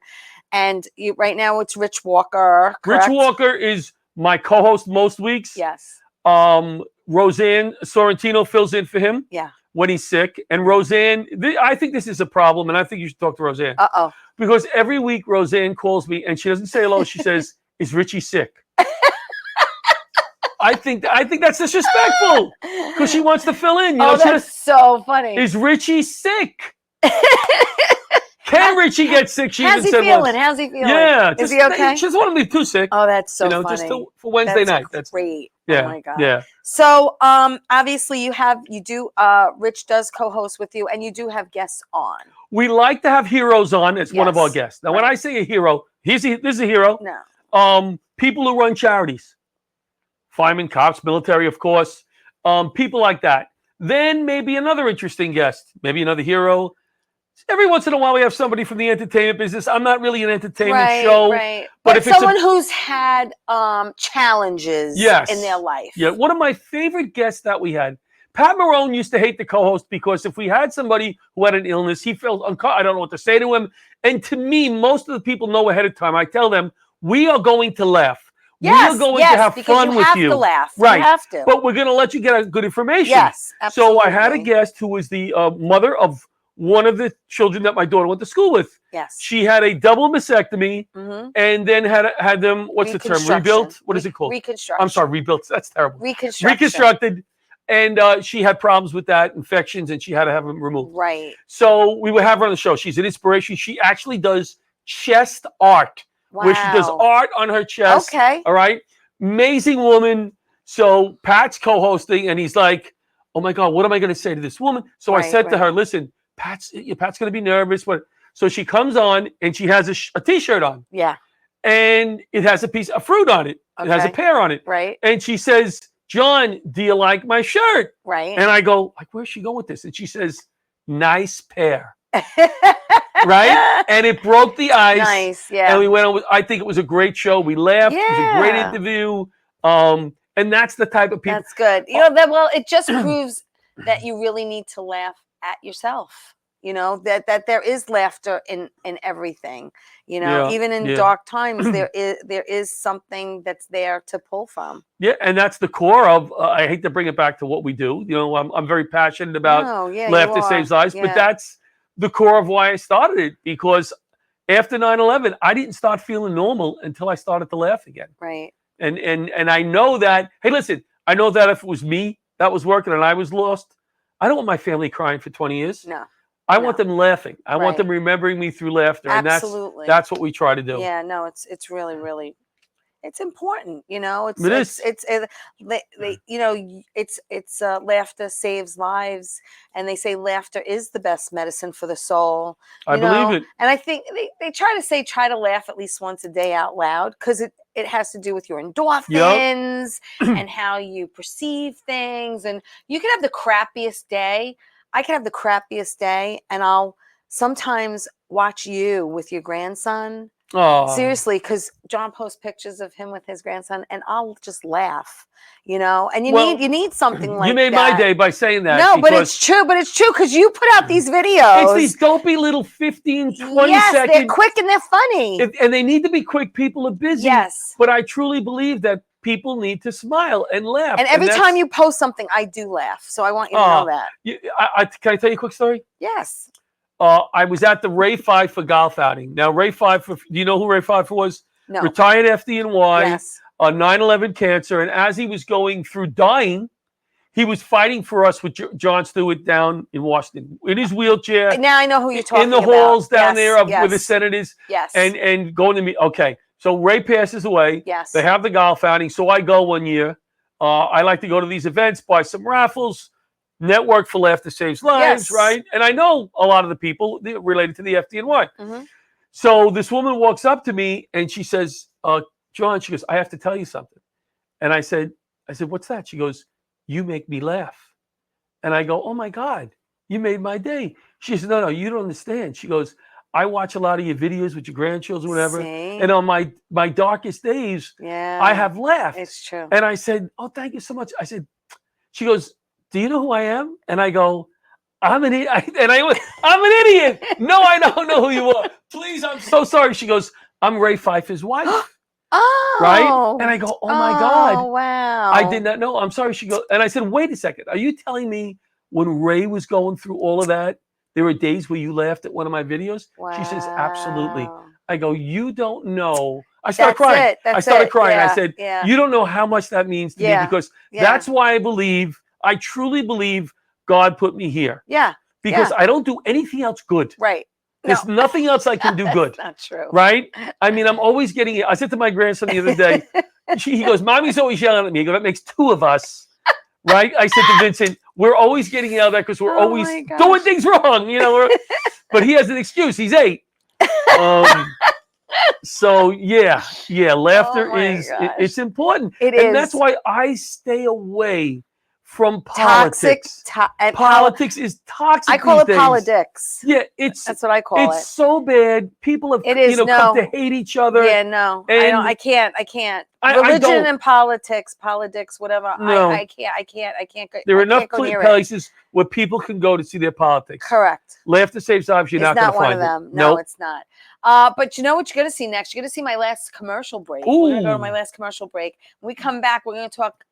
and right now it's Rich Walker. Correct? Rich Walker is my co-host most weeks. Yes. Roseanne Sorrentino fills in for him. Yeah. when he's sick. And Roseanne, I think this is a problem, and I think you should talk to Roseanne. Uh-oh. Because every week Roseanne calls me, and she doesn't say hello. She says, "Is Richie sick?" I think that's disrespectful because she wants to fill in. You know, that's so funny. Is Richie sick? Can Richie get sick? How's he feeling? How's he feeling? Yeah. Is he okay? She doesn't want to be too sick. Oh, that's so funny. Just for Wednesday night. That's great. Yeah. Oh my God. Yeah. So obviously you do Rich does co-host with you, and you do have guests on. We like to have heroes on as one of our guests. Now, when I say a hero, this is a hero. No. People who run charities. Firemen, cops, military, of course. People like that. Then maybe another interesting guest, maybe another hero. Every once in a while, we have somebody from the entertainment business. I'm not really an entertainment show. Right. But if someone who's had challenges in their life. Yeah. One of my favorite guests that we had, Pat Marone used to hate the co-host because if we had somebody who had an illness, he felt uncomfortable. I don't know what to say to him. And to me, most of the people know ahead of time. I tell them, we are going to laugh. Yes, we are going to have fun with you. You have to laugh. Right. You have to. But we're going to let you get good information. Yes, absolutely. So I had a guest who was the mother of one of the children that my daughter went to school with. Yes. She had a double mastectomy and then had them, what's the term? Rebuilt? What is it called? Reconstruction. I'm sorry, rebuilt. That's terrible. Reconstructed. And she had problems with that, infections, and she had to have them removed. Right. So we would have her on the show. She's an inspiration. She actually does chest art. Wow. Where she does art on her chest. Okay. All right. Amazing woman. So Pat's co-hosting, and he's like, "Oh my God, what am I going to say to this woman?" So I said to her, "Listen, Pat's going to be nervous." But so she comes on, and she has a T-shirt on. Yeah. And it has a piece of fruit on it. It has a pear on it. Right. And she says, "John, do you like my shirt?" Right. And I go, like, "Where's she going with this?" And she says, "Nice pear." Right? And it broke the ice. Nice, yeah. And we went on. I think it was a great show. We laughed. Yeah. It was a great interview. And that's the type of people. That's good. You know, well, it just proves that you really need to laugh at yourself. You know, that there is laughter in everything. You know, even in dark times, there is something that's there to pull from. Yeah, and that's the core of. I hate to bring it back to what we do. You know, I'm very passionate about laughter saves lives, but that's the core of why I started it, because after 9/11, I didn't start feeling normal until I started to laugh again. Right. And I know that, hey, listen, I know that if it was me that was working and I was lost, I don't want my family crying for 20 years. No. I want them laughing. I want them remembering me through laughter. Absolutely. And that's what we try to do. Yeah, no, it's really, really, it's important, you know. It's you know, it's laughter saves lives, and they say laughter is the best medicine for the soul. I believe it. And I think they try to laugh at least once a day out loud, because it has to do with your endorphins and how you perceive things. And you can have the crappiest day. I can have the crappiest day, and I'll sometimes watch you with your grandson. Oh, seriously, because John posts pictures of him with his grandson, and I'll just laugh, you know. And you need something like that. You made my day by saying that. No, but it's true. But it's true, because you put out these videos. It's these dopey little 15, 20 yes, second. they're quick and they're funny. And they need to be quick. People are busy. Yes. But I truly believe that people need to smile and laugh. And every time you post something, I do laugh. So I want you to know that. Can I tell you a quick story? Yes. I was at the Ray Pfeiffer golf outing. Now, Ray Pfeiffer, do you know who Ray Pfeiffer was? No. Retired FDNY, yes. 9/11 cancer. And as he was going through dying, he was fighting for us with Jon Stewart down in Washington in his wheelchair. Now I know who you're talking about. In the halls down there where the senators. Yes. And going to meet. Okay. So Ray passes away. Yes. They have the golf outing. So I go one year. I like to go to these events, buy some raffles. Network for Laughter Saves Lives, right? And I know a lot of the people related to the FDNY. Mm-hmm. So this woman walks up to me and she says, John, she goes, "I have to tell you something." And I said, "What's that?" She goes, "You make me laugh." And I go, "Oh my God, you made my day." She says, No, you don't understand. She goes, "I watch a lot of your videos with your grandchildren, whatever. And on my darkest days, I have laughed." It's true. And I said, "Oh, thank you so much." I said, she goes, "Do you know who I am?" And I go, "I'm an idiot." I'm an idiot. No, I don't know who you are. Please, I'm so sorry. She goes, "I'm Ray Pfeiffer's wife." Oh. Right? And I go, "Oh my God. Wow. I did not know. I'm sorry." She goes, and I said, "Wait a second. Are you telling me when Ray was going through all of that, there were days where you laughed at one of my videos. Wow. She says, absolutely. I go, you don't know. I started crying. I started crying. Yeah. I said, you don't know how much that means to me, because that's why I truly believe God put me here. Yeah. Because I don't do anything else good. Right. There's nothing else I can do good. That's not true. Right? I mean, I'm always getting it. I said to my grandson the other day, he goes, Mommy's always yelling at me. I go, that makes two of us. Right? I said to Vincent, we're always getting yelled at because we're always doing things wrong. You know, but he has an excuse. He's 8. So laughter it's important. And that's why I stay away from politics. Politics is toxic. I call it days. politics. Yeah, that's what I call it. It's so bad. People have come to hate each other. Yeah, no, and I can't. Religion and politics, whatever. No. I can't. There are enough places where people can go to see their politics. Correct. Laughter Saves Lives. You're not going to find one of them. it. No, it's not. But you know what you're going to see next? You're going to see my last commercial break. We're going to go to my last commercial break. When we come back, we're going to talk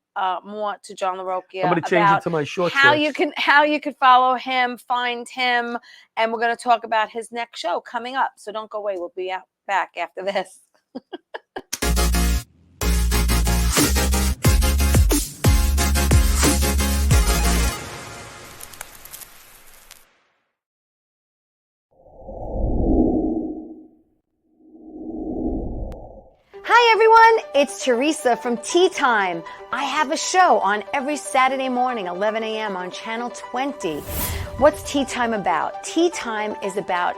more to John LaRocchia. I'm going to change it to my short how you can follow him, find him, and we're going to talk about his next show coming up. So don't go away. We'll be back after this. Hi everyone, it's Theresa from Tea Time. I have a show on every Saturday morning, 11 a.m. on Channel 20. What's Tea Time about? Tea Time is about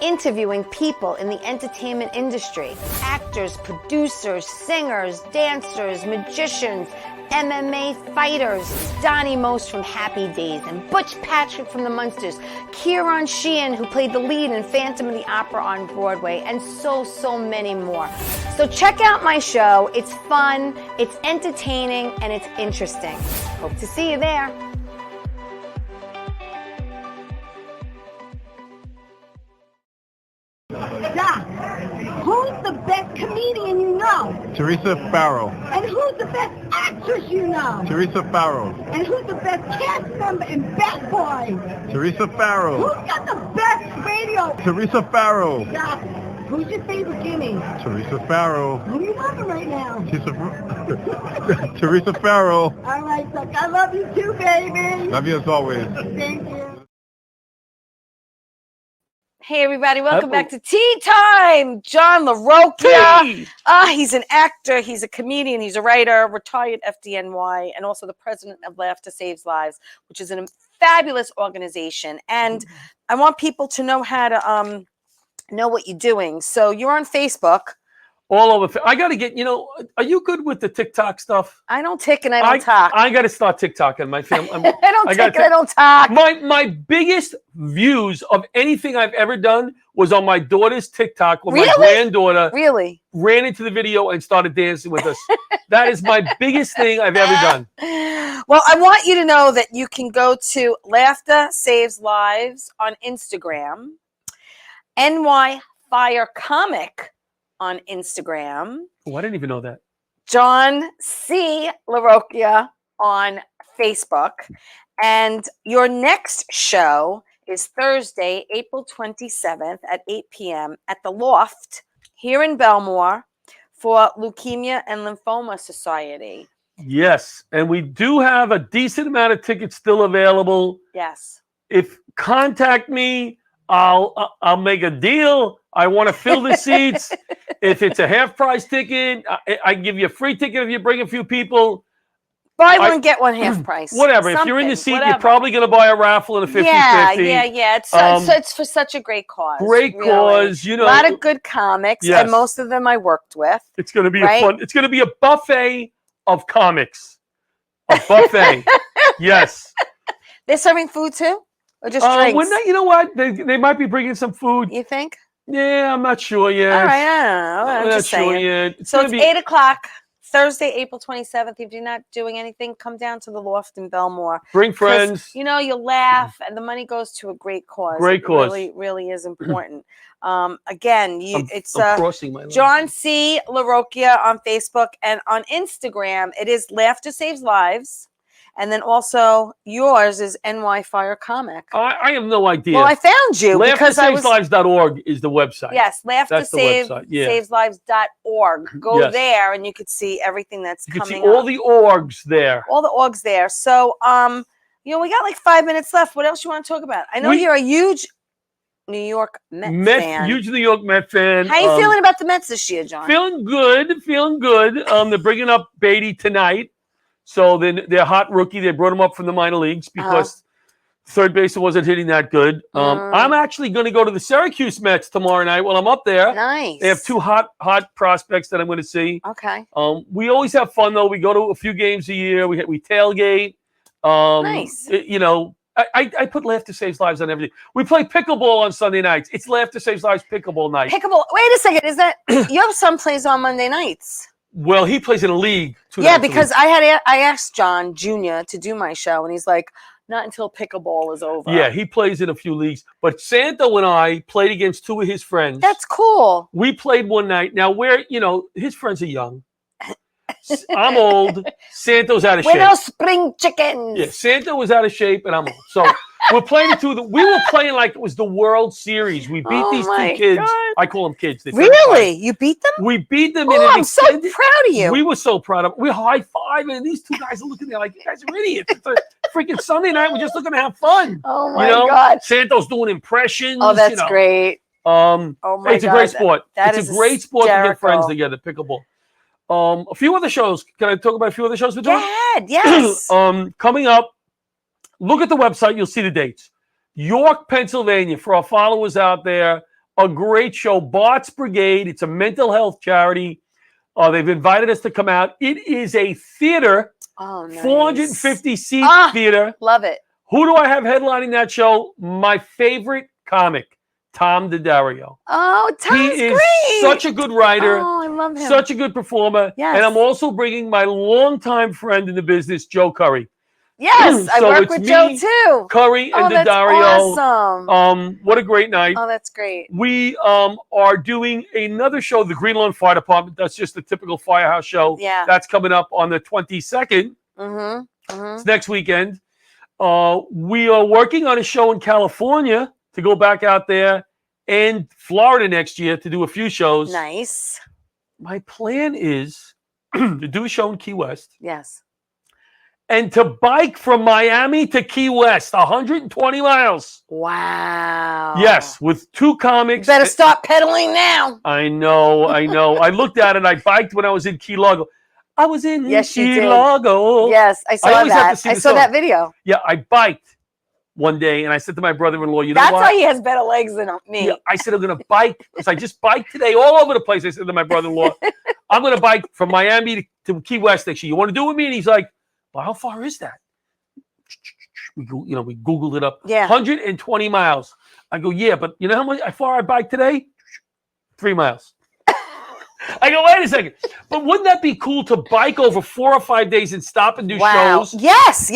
interviewing people in the entertainment industry. Actors, producers, singers, dancers, magicians, MMA fighters, Donnie Most from Happy Days, and Butch Patrick from the Munsters, Kieran Sheehan, who played the lead in Phantom of the Opera on Broadway, and so many more. So check out my show. It's fun, it's entertaining, and it's interesting. Hope to see you there. Doc, who's the best comedian you know? Theresa Farrow. And who's the best actress you know? Theresa Farrow. And who's the best cast member in Bat Boys? Theresa Farrow. Who's got the best radio? Theresa Farrow. Doc, who's your favorite guinea? Theresa Farrow. Who are you loving right now? Theresa Farrow. All right, Doc, I love you too, baby. Love you as always. Thank you. Hey everybody, welcome back to Tea Time. John LaRocchia. He's an actor, he's a comedian, he's a writer, retired FDNY, and also the president of Laughter Saves Lives, which is a fabulous organization. And I want people to know how to know what you're doing. So you're on Facebook. All over. I got to get, are you good with the TikTok stuff? I don't tick and I don't talk. I got to start TikToking my family. I don't tick and I don't talk. My biggest views of anything I've ever done was on my daughter's TikTok when my granddaughter ran into the video and started dancing with us. That is my biggest thing I've ever done. Well, I want you to know that you can go to Laughter Saves Lives on Instagram, NY Fire Comic on Instagram. Oh, I didn't even know that. John C. LaRocchia on Facebook. And your next show is Thursday, April 27th at 8 p.m. at the Loft here in Belmore for Leukemia and Lymphoma Society. Yes, and we do have a decent amount of tickets still available. Yes. If contact me, I'll make a deal. I want to fill the seats. If it's a half price ticket, I give you a free ticket if you bring a few people. Buy one, get one half price. Whatever. If you're in the seat, you're probably going to buy a raffle and a 50-50. Yeah. It's for such a great cause. Great cause. A lot of good comics, and most of them I worked with. It's going to be it's going to be a buffet of comics. A buffet. Yes. They're serving food too? Or just drinks? You know what? They might be bringing some food. You think? Yeah, I'm not sure yet. All right, I don't know. I'm not sure yet. So it's 8 o'clock, Thursday, April 27th. If you're not doing anything, come down to the Loft in Belmore. Bring friends. You'll laugh, and the money goes to a great cause. Great cause. It really is important. Again, it's crossing my John C. LaRocchia on Facebook, and on Instagram, it is Laughter Saves Lives. And then also yours is NY Fire Comic. I have no idea. Well, I found you because I was... LaughterSavesLives.org is the website. Yes, That's the website. Yeah. SavesLives.org. Go Yes. there and you could see everything that's You can see coming up. all the orgs there. All the orgs there. So, we got like 5 minutes left. What else you want to talk about? I know you're a huge New York Mets fan. Huge New York Met fan. How you feeling about the Mets this year, John? Feeling good. They're bringing up Beatty tonight. So then their hot rookie, they brought him up from the minor leagues because third baseman wasn't hitting that good. I'm actually going to go to the Syracuse Mets tomorrow night while I'm up there. Nice. They have two hot prospects that I'm going to see. Okay. We always have fun though. We go to a few games a year. We tailgate. Nice. I put Laughter Saves Lives on everything. We play pickleball on Sunday nights. It's Laughter Saves Lives pickleball night. Pickleball. Wait a second. Is that your son plays on Monday nights? Well, he plays in a league. Yeah, because I asked John Jr. to do my show, and he's like, not until pickleball is over. Yeah, he plays in a few leagues. But Santo and I played against two of his friends. That's cool. We played one night. Now, his friends are young. I'm old. Santo's out of shape. We're no spring chickens. Yeah, Santo was out of shape, and I'm old. So we're playing we were playing like it was the World Series. We beat these two kids. God. I call them kids. Really? You beat them? We beat them. I'm so proud of you. We were so proud of them. We high-fiving, and these two guys are looking at me like, you guys are idiots. It's a freaking Sunday night. We're just looking to have fun. Oh, my God. Santo's doing impressions. Oh, that's great. It's a great sport. It's a great sport to get friends together, pickleball. A few other shows. Can I talk about a few other shows we're doing? Go ahead, yes. Coming up, look at the website. You'll see the dates. York, Pennsylvania, for our followers out there, a great show. Bart's Brigade. It's a mental health charity. They've invited us to come out. It is a theater. Oh, nice. 450-seat theater. Love it. Who do I have headlining that show? My favorite comic, Tom Daddario. Oh, Tom's He is great. such a good writer. Oh, I love him. Such a good performer. Yes. And I'm also bringing my longtime friend in the business, Joe Curry. Yes, I So work it's with me, Joe too. Curry and that's Daddario. awesome. What a great night. Oh, that's great. We are doing another show, the Green Lawn Fire Department. That's just a typical firehouse show. Yeah. That's coming up on the 22nd. It's next weekend. We are working on a show in California to go back out there, and Florida next year to do a few shows. Nice. My plan is to do a show in Key West. Yes. And to bike from Miami to Key West, 120 miles. Wow. Yes, with two comics. You better start pedaling now. I know. I looked at it. I biked when I was in Key Largo. I was in Key Largo. Yes, I saw that. I saw that video. Yeah, I biked one day, and I said to my brother-in-law, you know That's what? why he has better legs than me. Yeah, I said, I'm going to bike. Because I just biked today all over the place. I said to my brother-in-law, I'm going to bike from Miami to Key West next year. You want to do it with me? And he's like, well, how far is that? We Googled it up. Yeah. 120 miles. I go, yeah, but you know how far I biked today? 3 miles. I go, wait a second. But wouldn't that be cool to bike over 4 or 5 days and stop and do shows? Yes.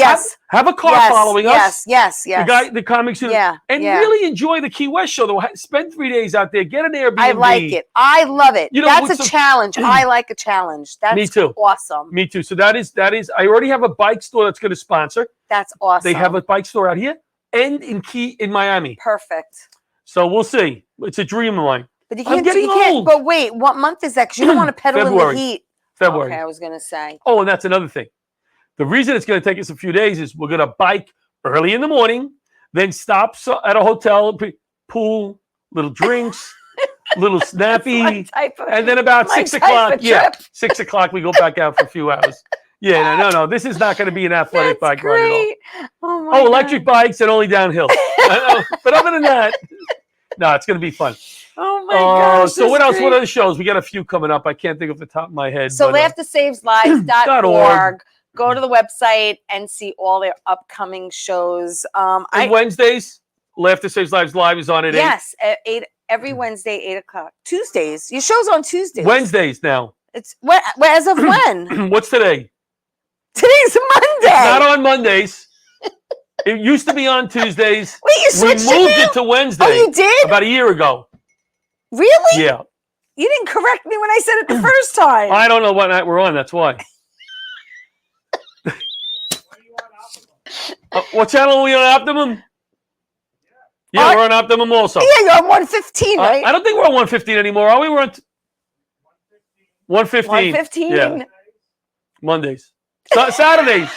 Have a car following us. Yes. The comics. And really enjoy the Key West show. Though. Spend 3 days out there. Get an Airbnb. I like it. I love it. That's a challenge. I like a challenge. That's Me too. Awesome. Me too. So that is. I already have a bike store that's going to sponsor. That's awesome. They have a bike store out here and in Miami. Perfect. So we'll see. It's a dream of mine. But you I'm can't. getting old. But wait, what month is that? Because you don't want to pedal in the heat. February. Okay, I was going to say. Oh, and that's another thing. The reason it's going to take us a few days is we're going to bike early in the morning, then stop at a hotel, pool, little drinks, little snappy, and then about 6 o'clock. Yeah, 6 o'clock we go back out for a few hours. Yeah, no. This is not going to be an athletic bike ride at all. Oh, electric bikes and only downhill. But other than that, no, it's going to be fun. Oh my gosh. So what else? Great. What other shows? We got a few coming up. I can't think off the top of my head. So LaughterSavesLives.org. Go to the website and see all their upcoming shows. Wednesdays, Laughter Saves Lives Live is on at 8. Yes, at 8 every Wednesday, 8 o'clock. Tuesdays. Your show's on Tuesdays. Wednesdays now. It's as of when? What's today? Today's Monday. It's not on Mondays. It used to be on Tuesdays. Wait, you switched We moved it to Wednesday. Oh, you did? About a year ago. Really? Yeah. You didn't correct me when I said it the first time. I don't know what night we're on. That's why. What channel are we on? Optimum? Yeah, we're on Optimum also. Yeah, you're on 115, right? I don't think we're on 115 anymore, are we? We're on 115. 115. Yeah. Mondays. Saturdays.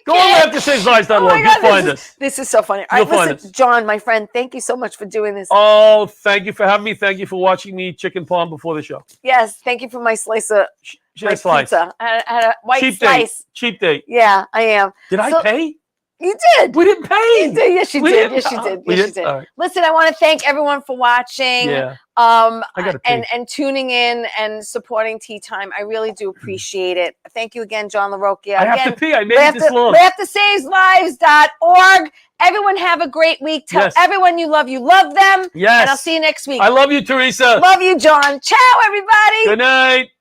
Go on aftersaveslives.org. You'll find us. This is so funny. All right, listen, John, my friend, thank you so much for doing this. Oh, thank you for having me. Thank you for watching me eat chicken palm before the show. Yes, thank you for my slice of Slice. pizza. I had a white Cheap slice. date. Cheap date. Yeah, I am. Did I pay? You did. We didn't pay. You did. Yes, you did. Yes, you did. Yes, you did. Right. Listen, I want to thank everyone for watching. Yeah. And tuning in and supporting Tea Time. I really do appreciate it. Thank you again, John LaRocchia. I have to pee. I made it this long. LaughterSavesLives.org. Everyone have a great week. Tell everyone you love them. Yes. And I'll see you next week. I love you, Theresa. Love you, John. Ciao, everybody. Good night.